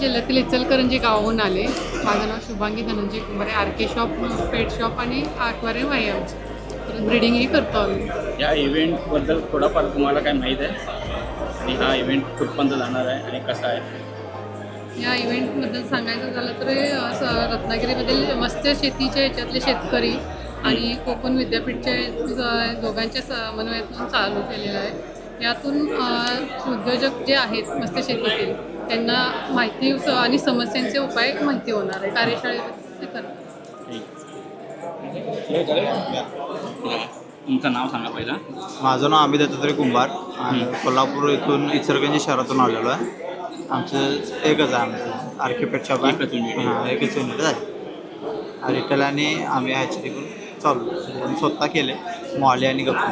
जिल्ह्यातील इचलकरंजी गावाहून आले. माझं नाव शुभांगी धनंजय कुंभार आहे. आर के शॉप, पेट शॉप आणि आक्वारियम आहे आमचं. परत ब्रिडिंगही करतो आम्ही. या इव्हेंटबद्दल थोडाफार तुम्हाला काय माहीत आहे आणि हा इव्हेंट कुठपर्यंत जाणार आहे आणि कसा आहे? या इव्हेंटबद्दल सांगायचं झालं तर रत्नागिरीमधील मत्स्य शेतीच्या याच्यातले शेतकरी आणि कोकण विद्यापीठच्या दोघांच्या समन्वयातून चालू केलेलं आहे. यातून उद्योजक जे आहेत मत्स्य शेतीतील त्यांना माहिती आणि समस्यांचे उपाय माहिती होणार आहे. कार्यशाळेत करतात. तुमचं नाव सांगा पहिला. माझं नाव अमित दत्तात्रय कुंभार आणि कोल्हापूर इथून इचलकरंजी शहरातून आलेलो आहे. आमचं एकच आहे, आमचं आर्किपेट शॉप आहे. एकच युनिट आहे रिटेल आणि आम्ही ॲक्च्युली चालू स्वतः केले मॉली आणि गप्पी.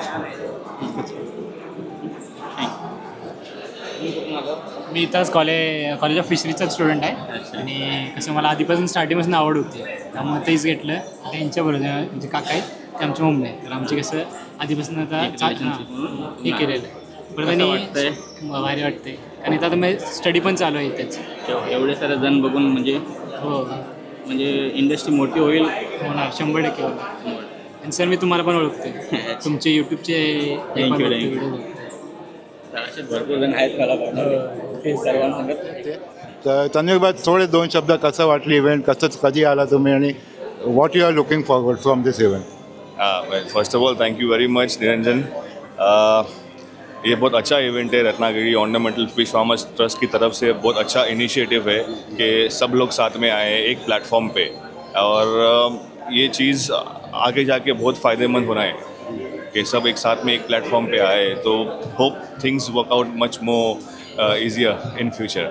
मी इथंच कॉलेज ऑफ फिशरीचाच स्टुडंट आहे आणि कसं मला आधीपासून स्टार्टिंगपासून आवड होती त्यामुळे तेच घेतलं. त्यांच्याबरोबर म्हणजे काका आहेत ते आमची मम्मी आहे तर आमची कसं आधीपासून आता हे केलेलं आहे. परत आणि भारी वाटते कारण इथं आता माझी स्टडी पण चालू आहे इथेच. एवढे सारे जण बघून म्हणजे हो म्हणजे इंडस्ट्री मोठी होईल. होणार 100% होणार. आणि सर मी तुम्हाला पण ओळखते तुमचे यूट्यूबचे थँक्यू. असे भरपूर जण आहेत मला ते सर्वांना सांगत. तर तन्वीर थोडे 2 शब्द कसं वाटलं इव्हेंट, कधी आला तुम्ही आणि what you are looking forward from this event? First of all thank you very much Niranjan. ये बहुत अच्छा इवेंट है. Ratnagiri ornamental fish farmers trust की तरफ से बहुत अच्छा इनिशिएटिव है कि सब लोग साथ में आए एक प्लेटफॉर्म पे और ये चीज़ आगे जाके बहुत फ़ायदेमंद होना है कि सब एक साथ में एक प्लेटफॉर्म पे आए तो hope things work out much more easier in future.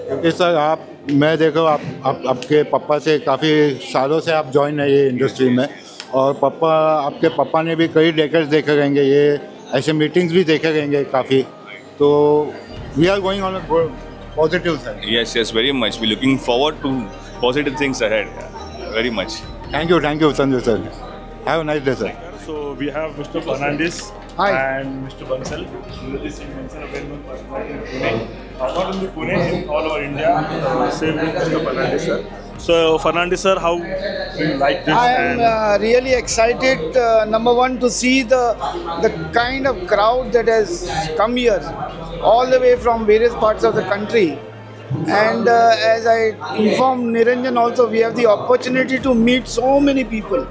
क्योंकि सर मैं देखो आपके पापा से काफ़ी सालों से आप जॉइन है ये इंडस्ट्री में और आपके पापा ने भी कई डेकेड्स देखे रहेंगे, ये ऐसे मीटिंग्स भी देखे रहेंगे काफ़ी. तो we are going on a positive side. Yes, very much. We're looking forward to positive things ahead. Very much. Thank you, Sanjay sir. Have a nice day, sir. So we have Mr. Fernandez. Hi. And Mr. Bansal. This is Bansal, a well-known personality in Pune. Not only Pune, in all over India. Same with Mr. Fernandez, sir. So Fernandez, sir, how do you like this? I am really excited. Number one, to see the kind of crowd that has come here, all the way from various parts of the country. And as I informed Niranjan also, we have the opportunity to meet so many people,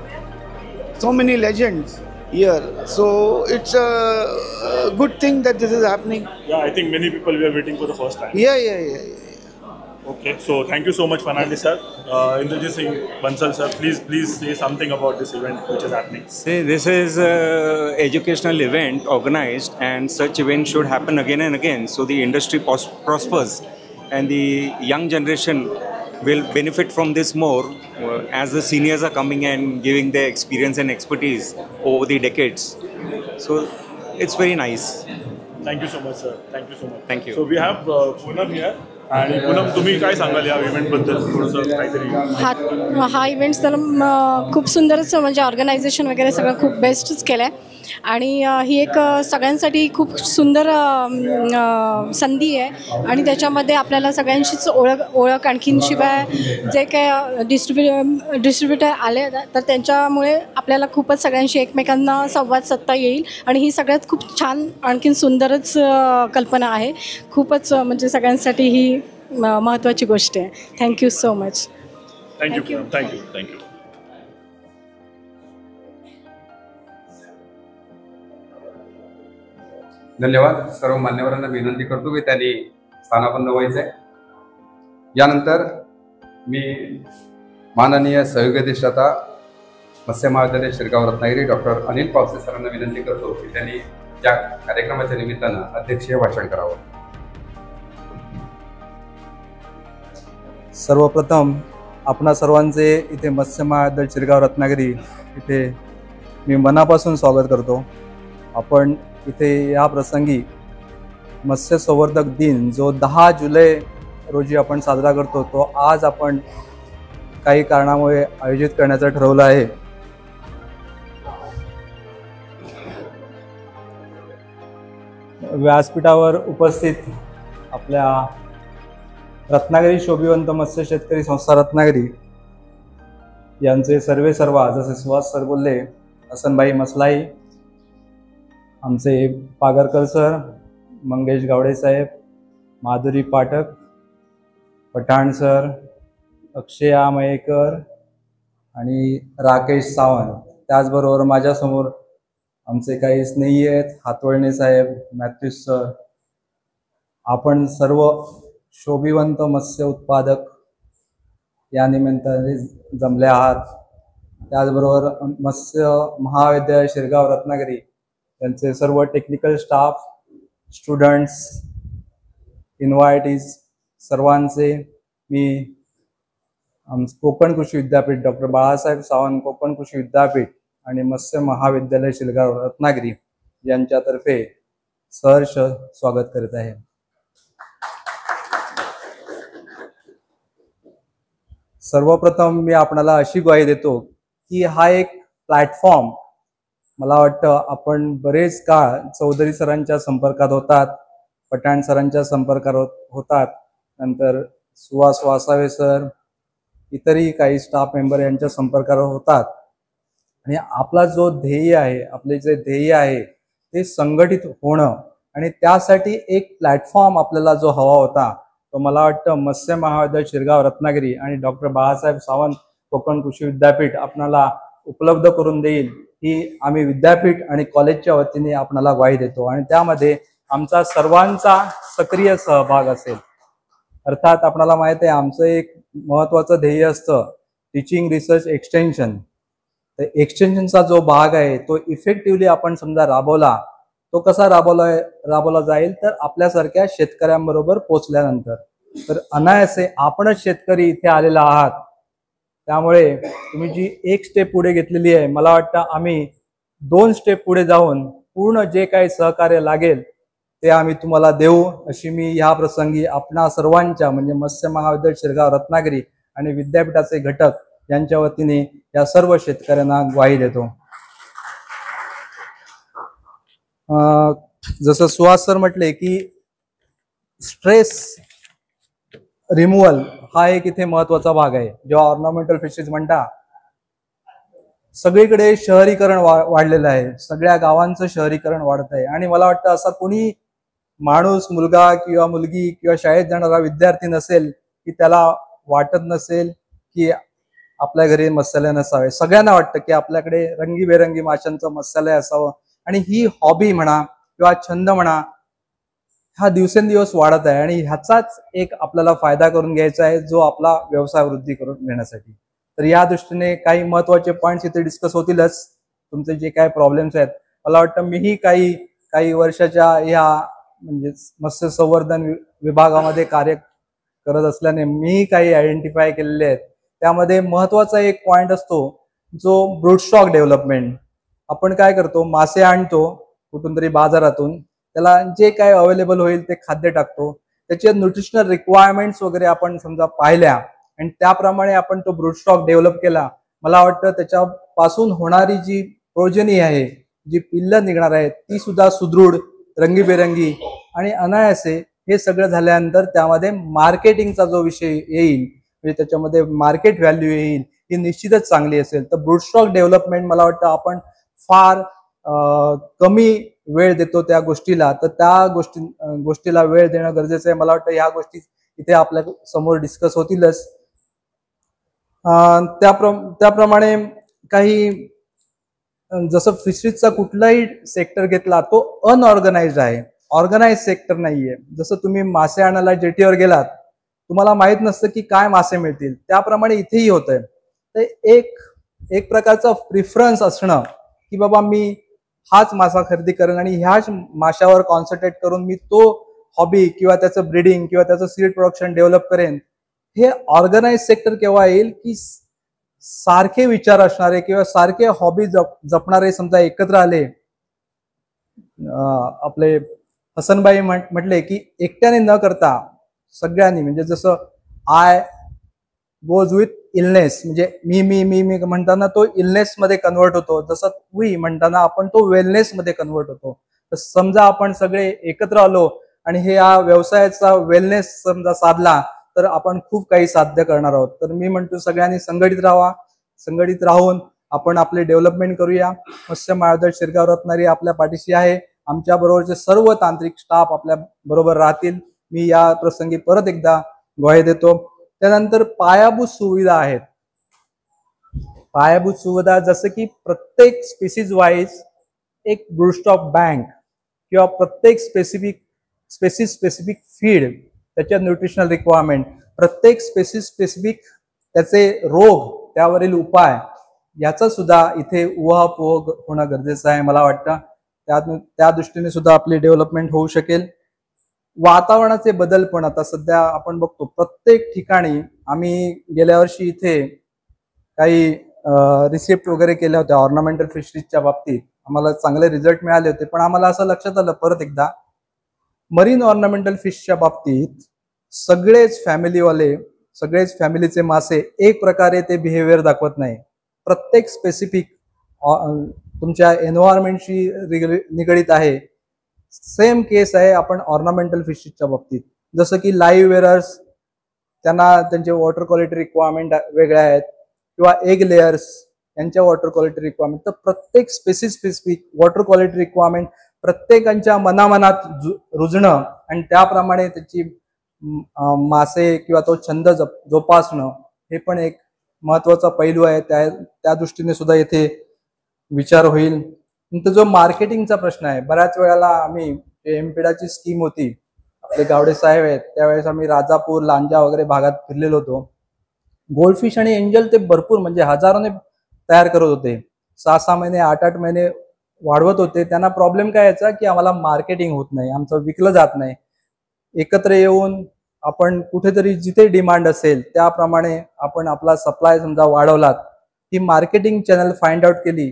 so many legends here. So it's a good thing that this is happening. Yeah, I think many people were waiting for the first time. Yeah. Okay, so thank you so much, Fernandez, sir. Indrajit Singh Bansal, sir, please say something about this event which is happening. See, this is an educational event organized, and such events should happen again and again so the industry prospers and the young generation will benefit from this more as the seniors are coming and giving their experience and expertise over the decades. So it's very nice. Thank you so much, sir. Thank you so much. Thank you. So we have Poonam here. आणि पूनम तुम्ही काय सांगाल या इव्हेंटबद्दल थोडंसं काहीतरी? हा events तर खूप सुंदरच म्हणजे ऑर्गनायझेशन वगैरे सगळं खूप बेस्टच केलं आहे आणि ही एक सगळ्यांसाठी खूप सुंदर संधी आहे आणि त्याच्यामध्ये आपल्याला सगळ्यांशीच ओळख आणखीन शिवाय जे काय डिस्ट्रीब्युटर आले तर त्यांच्यामुळे आपल्याला खूपच सगळ्यांशी एकमेकांना संवाद साधता येईल आणि ही सगळ्यात खूप छान आणखीन सुंदरच कल्पना आहे. खूपच म्हणजे सगळ्यांसाठी ही महत्त्वाची गोष्ट आहे. Thank you so much. थँक्यू. धन्यवाद. सर्व मान्यवरांना विनंती करतो की त्यांनी स्थानापन्न व्हायचं आहे. यानंतर मी माननीय सहयोगी अधिष्ठाता मत्स्य महाविद्यालय शिरगाव रत्नागिरी डॉक्टर अनिल पावसे सरांना विनंती करतो की त्यांनी या कार्यक्रमाच्या निमित्तानं अध्यक्षीय भाषण करावं. सर्वप्रथम आपणा सर्वांचे इथे मत्स्य महाविद्यालय शिरगाव रत्नागिरी इथे मी मनापासून स्वागत करतो. आपण इथे या प्रसंगी मत्स्य संवर्धक दिन जो 10 जुलै रोजी आपण साजरा करतो तो आज आपण काही कारणामुळे आयोजित करण्याचं ठरवलं आहे. व्यासपीठावर उपस्थित आपल्या रत्नागिरी शोभिवंत मत्स्य शेतकरी संस्था रत्नागिरी यांचे सर्वे सर्वा जसे सुहास सर बोलले, हसनभाई मसलाई, आमचे पागरकर सर, मंगेश गावडे साहेब, माधुरी पाठक, पठाण सर, अक्षया मयेकर आणि राकेश सावंत, त्याचबरोबर माझ्यासमोर आमचे काही स्नेही आहेत, हातवळणे साहेब, मॅथ्यूस सर. आपण सर्व शोभिवंत मत्स्य उत्पादक या निमित्ताने जमले आहात. त्याचबरोबर मत्स्य महाविद्यालय शिरगाव रत्नागिरी यांचे सर्व टेक्निकल स्टाफ, स्टुडंट्स, इन्व्हायटीज सर्वांचे मी कोकण कृषी विद्यापीठ, डॉक्टर बाळासाहेब सावंत कोकण कृषी विद्यापीठ आणि मत्स्य महाविद्यालय शिरगाव रत्नागिरी यांच्यातर्फे सहर्ष स्वागत करीत आहे. सर्वप्रथम मी आपणाला अशी ग्वाही देतो की हा एक प्लॅटफॉर्म, मला वाटतं आपण बरेच काळ चौधरी सरांच्या संपर्कात होतात, पठाण सरांच्या संपर्कात होतात, नंतर सुहास वासावे सर, इतरही काही स्टाफ मेंबर यांच्या संपर्कात होतात. आणि आपला जो ध्येय आहे, आपले जे ध्येय आहे ते संघटित होणं आणि त्यासाठी एक प्लॅटफॉर्म आपल्याला जो हवा होता तो मला वाटतं मत्स्य महाविद्यालय शिरगाव रत्नागिरी आणि डॉक्टर बाळासाहेब सावंत कोकण कृषी विद्यापीठ आपणाला उपलब्ध करून देईल, ही आम्ही विद्यापीठ आणि कॉलेजच्या वतीने आपणाला ग्वाही देतो. आणि त्यामध्ये आमचा सर्वांचा सक्रिय सहभाग असेल. अर्थात आपणाला माहिती आहे आमचं एक महत्त्वाचं ध्येय असतं टीचिंग रिसर्च एक्सटेन्शन. तर एक्सटेन्शनचा जो भाग आहे तो इफेक्टिव्हली आपण समजा राबवला, तो कसा राबवला जाईल तर आपल्यासारख्या शेतकऱ्यांबरोबर पोचल्यानंतर. तर अनायासे आपणच शेतकरी इथे आलेला आहात, त्यामुळे तुम्ही जी एक स्टेप पुढे घेतलेली आहे, मला वाटतं आम्ही 2 स्टेप पुढे जाऊन पूर्ण जे काही सहकार्य लागेल ते आम्ही तुम्हाला देऊ, अशी मी ह्या प्रसंगी आपणा सर्वांच्या म्हणजे मत्स्य महाविद्यालय शिरगाव रत्नागिरी आणि विद्यापीठाचे घटक यांच्या वतीने या सर्व शेतकऱ्यांना ग्वाही देतो. जसं सुहास सर म्हटले की स्ट्रेस रिमूव्हल हा एक इथे महत्वाचा भाग आहे. जेव्हा ऑर्नामेंटल फिशरीज म्हणता, सगळीकडे शहरीकरण वाढलेलं आहे, सगळ्या गावांचं शहरीकरण वाढत आहे. आणि मला वाटतं असा कोणी माणूस, मुलगा किंवा मुलगी किंवा शाळेत जाणारा विद्यार्थी नसेल की त्याला वाटत नसेल की आपल्या घरी मत्स्यालय नसावे. सगळ्यांना वाटतं की आपल्याकडे रंगीबेरंगी माशांचं मत्स्यालय असावं. आणि ही हॉबी म्हणा किंवा छंद म्हणा हा दिवसेंदिवस वाढत आहे आणि ह्याचाच एक आपल्याला फायदा करून घ्यायचा आहे, जो आपला व्यवसाय वृद्धी करून घेण्यासाठी. तर या दृष्टीने काही महत्वाचे पॉईंट्स इथे डिस्कस होतीलच. तुमचे जे काही प्रॉब्लेम्स आहेत, मला वाटतं मीही काही वर्षाच्या ह्या म्हणजे मत्स्य संवर्धन विभागामध्ये कार्य करत असल्याने मीही काही आयडेंटिफाय केलेले आहेत. त्यामध्ये महत्वाचा एक पॉइंट असतो जो ब्रूड स्टॉक डेव्हलपमेंट. आपण काय करतो, मासे आणतो कुठून तरी बाजारातून, त्याला जे काय अवेलेबल होईल ते खाद्य टाकतो, त्याचे न्यूट्रिशनल रिक्वायरमेंट्स वगैरे आपण समजा पाहिल्या आणि त्याप्रमाणे आपण तो ब्रूड स्टॉक डेव्हलप केला. मला वाटतं त्याच्यापासून होणारी जी प्रोजनी आहे, जी पिल्लं निघणार आहेत, ती सुद्धा सुदृढ, रंगीबेरंगी आणि अनायासे हे सगळं झाल्यानंतर त्यामध्ये मार्केटिंगचा जो विषय येईल म्हणजे त्याच्यामध्ये मार्केट व्हॅल्यू येईल, ही निश्चितच चांगली असेल. तर ब्रूड स्टॉक डेव्हलपमेंट मला वाटतं आपण फार कमी वेळ देतो त्या गोष्टीला, तर त्या गोष्टीला वेळ देणं गरजेचं आहे. मला वाटतं ह्या गोष्टी इथे आपल्या समोर डिस्कस होतीलच. त्याप्रमाणे काही जसं फिशरीजचा कुठलाही सेक्टर घेतला तो अनऑर्गनाइज्ड आहे, ऑर्गनाइज सेक्टर नाहीये. जसं तुम्ही मासे आणायला जेटीवर गेलात, तुम्हाला माहित नसतं की काय मासे मिळतील, त्याप्रमाणे इथेही होतंय. तर एक प्रकारचा प्रिफरन्स असणं की बाबा मी हाच मासा खरेदी करेन आणि ह्याच माशावर कॉन्सन्ट्रेट करून मी तो हॉबी किंवा त्याचं ब्रीडिंग किंवा त्याचं सीड प्रोडक्शन डेव्हलप करेन, हे ऑर्गनाइज सेक्टर केव्हा येईल की सारखे विचार असणारे किंवा सारखे हॉबी जपणारे समजा एकत्र आले. आपले हसनभाई म्हटले की एकट्याने न करता सगळ्यांनी, म्हणजे जसं आय गोज विथ इलनेस, म्हणजे मी म्हणताना तो इलनेस मध्ये कन्वर्ट होतो, जसं वी म्हणताना आपण तो वेलनेस मध्ये कन्वर्ट होतो. तर समजा आपण सगळे एकत्र आलो आणि हे या व्यवसायाचा वेलनेस समजा साधला, तर आपण खूप काही साध्य करणार आहोत. तर मी म्हणतो सगळ्यांनी संघटित राहा, संघटित राहून आपण आपले डेव्हलपमेंट करूया. मत्स्य महाविद्यालय शिरगाव रत्नागिरी आपल्या पाठीशी आहे. आमच्या बरोबरचे सर्व तांत्रिक स्टाफ आपल्या बरोबर राहतील. मी या प्रसंगी परत एकदा ग्वाही देतो. त्यानंतर पायाभूत सुविधा आहेत. पायाभूत सुविधा जसं की प्रत्येक स्पेसिस वाईज एक ब्रूस्टॉप बँक किंवा प्रत्येक स्पेसिफिक फीड, त्याच्या न्यूट्रिशनल रिक्वायरमेंट, प्रत्येक स्पेसिफिक त्याचे रोग, त्यावरील उपाय, याचा सुद्धा इथे उहापोह होणं गरजेचं आहे. मला वाटतं त्या दृष्टीने सुद्धा आपली डेव्हलपमेंट होऊ शकेल. वातावरणाचे बदल पण आता सध्या आपण बघतो प्रत्येक ठिकाणी. आम्ही गेल्या वर्षी इथे काही रिसिप्ट वगैरे केल्या होत्या ऑर्नामेंटल फिशरीजच्या बाबतीत. आम्हाला चांगले रिझल्ट मिळाले होते. पण आम्हाला असं लक्षात आलं परत एकदा, मरीन ऑर्नामेंटल फिशच्या बाबतीत सगळेच फॅमिलीचे मासे एक प्रकारे ते बिहेवियर दाखवत नाही. प्रत्येक स्पेसिफिक तुमच्या एन्व्हायरमेंटशी निगडीत आहे. सेम केस आहे आपण ऑर्नामेंटल फिशच्या बाबतीत. जसं की लाईव्ह वेरर्स, त्यांना त्यांचे वॉटर क्वालिटी रिक्वायरमेंट वेगळ्या आहेत, किंवा एग लेयर्स यांच्या वॉटर क्वालिटी रिक्वायरमेंट. तर प्रत्येक स्पेसिफिक वॉटर क्वालिटी रिक्वायरमेंट प्रत्येकांच्या मनामनात रुजणं आणि त्याप्रमाणे त्याची मासे किंवा तो छंद जोपासणं हे पण एक महत्वाचा पैलू आहे. त्या दृष्टीने सुद्धा येथे विचार होईल. नंतर जो मार्केटिंगचा प्रश्न आहे, बऱ्याच वेळेला आम्ही एमपीडाची स्कीम होती, आपले गावडे साहेब आहेत, त्यावेळेस आम्ही राजापूर, लांजा वगैरे भागात फिरलेलो होतो. गोल्डफिश आणि एंजल ते भरपूर म्हणजे हजारोने तयार करत होते. 6-6 महिने 8-8 महिने वाढवत होते. त्यांना प्रॉब्लेम काय यायचा की आम्हाला मार्केटिंग होत नाही, आमचं विकलं जात नाही. एकत्र येऊन आपण कुठेतरी जिथे डिमांड असेल त्याप्रमाणे आपण आपला सप्लाय समजा वाढवलात, ही मार्केटिंग चॅनल फाइंड आउट केली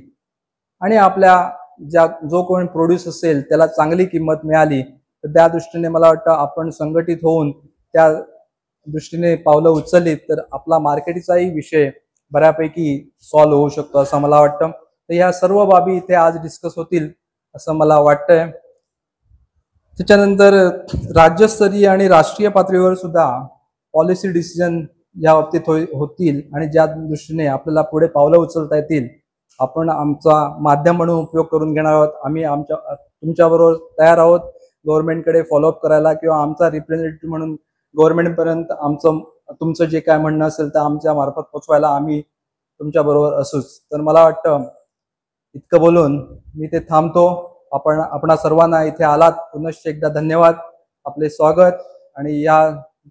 आणि आपल्या जो कोणी प्रोड्यूस असेल त्याला चांगली किंमत मिळाली, तर त्या दृष्टीने मला वाटतं आपण संघटित होऊन त्या दृष्टीने पावलं उचलली तर आपला मार्केटिंगचाही विषय बऱ्यापैकी सॉल्व्ह होऊ शकतो असं मला वाटतं. तर ह्या सर्व बाबी इथे आज डिस्कस होतील असं मला वाटतंय. त्याच्यानंतर राज्यस्तरीय आणि राष्ट्रीय पातळीवर सुद्धा पॉलिसी डिसिजन या बाबतीत होतील आणि ज्या दृष्टीने आपल्याला पुढे पावलं उचलता येतील आपण आमचा माध्यम म्हणून उपयोग करून घेणार आहोत. आम्ही तुमच्याबरोबर तयार आहोत गव्हर्नमेंटकडे फॉलोअप करायला किंवा आमचा रिप्रेझेंटेटिव्ह म्हणून गव्हर्नमेंटपर्यंत तुमचं जे काय म्हणणं असेल तर आमच्या मार्फत पोचवायला आम्ही तुमच्याबरोबर असूच. तर मला वाटतं इतकं बोलून मी ते थांबतो. आपणा सर्वांना इथे आलात पुनश्च एकदा धन्यवाद, आपले स्वागत. आणि या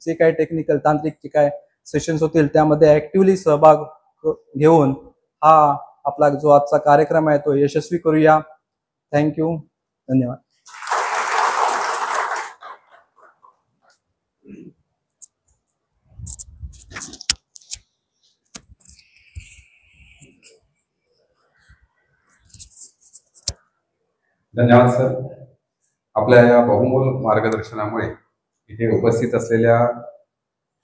जे काही टेक्निकल तांत्रिक जे काय सेशन्स होतील त्यामध्ये ऍक्टिव्हली सहभाग घेऊन हा आपला जो आजचा कार्यक्रम आहे तो यशस्वी करूया. थँक्यू, धन्यवाद. धन्यवाद सर. आपल्या या बहुमोल मार्गदर्शनामुळे इथे उपस्थित असलेल्या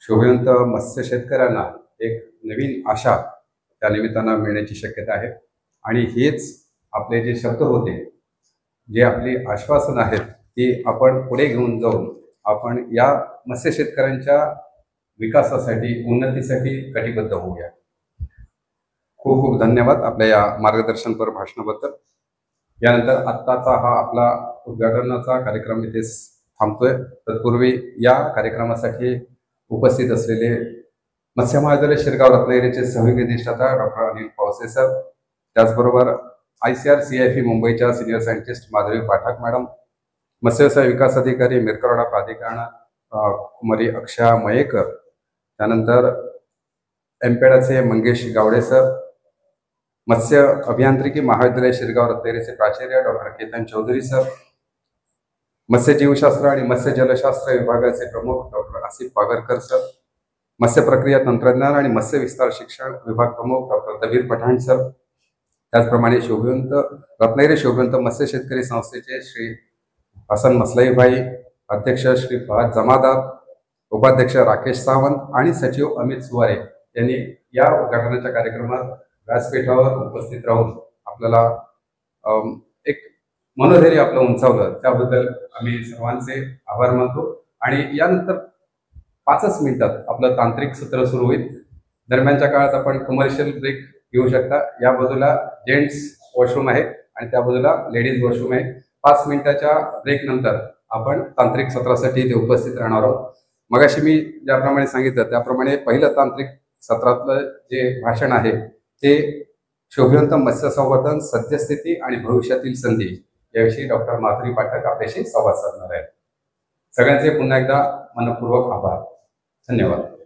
शोभवंत मत्स्य शेतकऱ्यांना एक नवीन आशा त्या निमित्तानं मिळण्याची शक्यता आहे. आणि हेच आपले जे शब्द होते, जे आपली आश्वासन आहेत, ती आपण पुढे घेऊन जाऊन आपण या मत्स्य शेतकऱ्यांच्या विकासासाठी, उन्नतीसाठी कटिबद्ध होऊया. खूप खूप धन्यवाद आपल्या या मार्गदर्शनपर भाषणाबद्दल. यानंतर आत्ताचा हा आपला उद्घाटनाचा कार्यक्रम इथेच थांबतोय. तत्पूर्वी या कार्यक्रमासाठी उपस्थित असलेले मत्स्य महाविद्यालय शिरगाव रत्नागिरीचे सहयोगी अधिष्ठाता डॉक्टर अनिल पावसे सर, त्याचबरोबर ICAR-CIFE मुंबईच्या senior scientist Madhavi Pathak madam, मत्स्यव्यवसाय विकास अधिकारी मिरकरवाडा प्राधिकरण कुमारी अक्षया मयेकर, त्यानंतर एमपेडाचे मंगेश गावडे सर, मत्स्य अभियांत्रिकी महाविद्यालय शिरगाव रत्नागिरीचे प्राचार्य डॉक्टर केतन चौधरी सर, मत्स्य जीवशास्त्र आणि मत्स्य जलशास्त्र विभागाचे प्रमुख डॉक्टर आसिफ पागरकर सर, मत्स्य प्रक्रिया तंत्रज्ञान आणि मत्स्य विस्तार शिक्षण विभाग प्रमुख डॉक्टर दबीर पठाण सर, त्याचप्रमाणे रत्नागिरी शोभवंत मत्स्य शेतकरी संस्थेचे श्री हसन मसलाई भाई, अध्यक्ष श्री फहद जमादार, उपाध्यक्ष राकेश सावंत आणि सचिव अमित सुवारे यांनी या उद्घाटनाच्या कार्यक्रमात व्यासपीठावर उपस्थित राहून आपल्याला एक मनोधैर्य आपलं उंचावलं, त्याबद्दल आम्ही सर्वांचे आभार मानतो. आणि यानंतर 5च मिनिटात आपलं तांत्रिक सत्र सुरू होईल. दरम्यानच्या काळात आपण कमर्शियल ब्रेक घेऊ शकता. या बाजूला जेंट्स वॉशरूम आहे आणि त्या बाजूला लेडीज वॉशरूम आहे. 5 मिनिटाच्या ब्रेक नंतर आपण तांत्रिक सत्रासाठी इथे उपस्थित राहणार आहोत. मगाशी मी ज्याप्रमाणे सांगितलं त्याप्रमाणे पहिलं तांत्रिक सत्रातलं जे भाषण आहे ते शोभिवंत मत्स्य संवर्धन, सद्यस्थिती आणि भविष्यातील संधी याविषयी डॉक्टर माधुरी पाठक आपल्याशी संवाद साधणार आहेत. सगळ्यांचे पुन्हा एकदा मनपूर्वक आभार. धन्यवाद.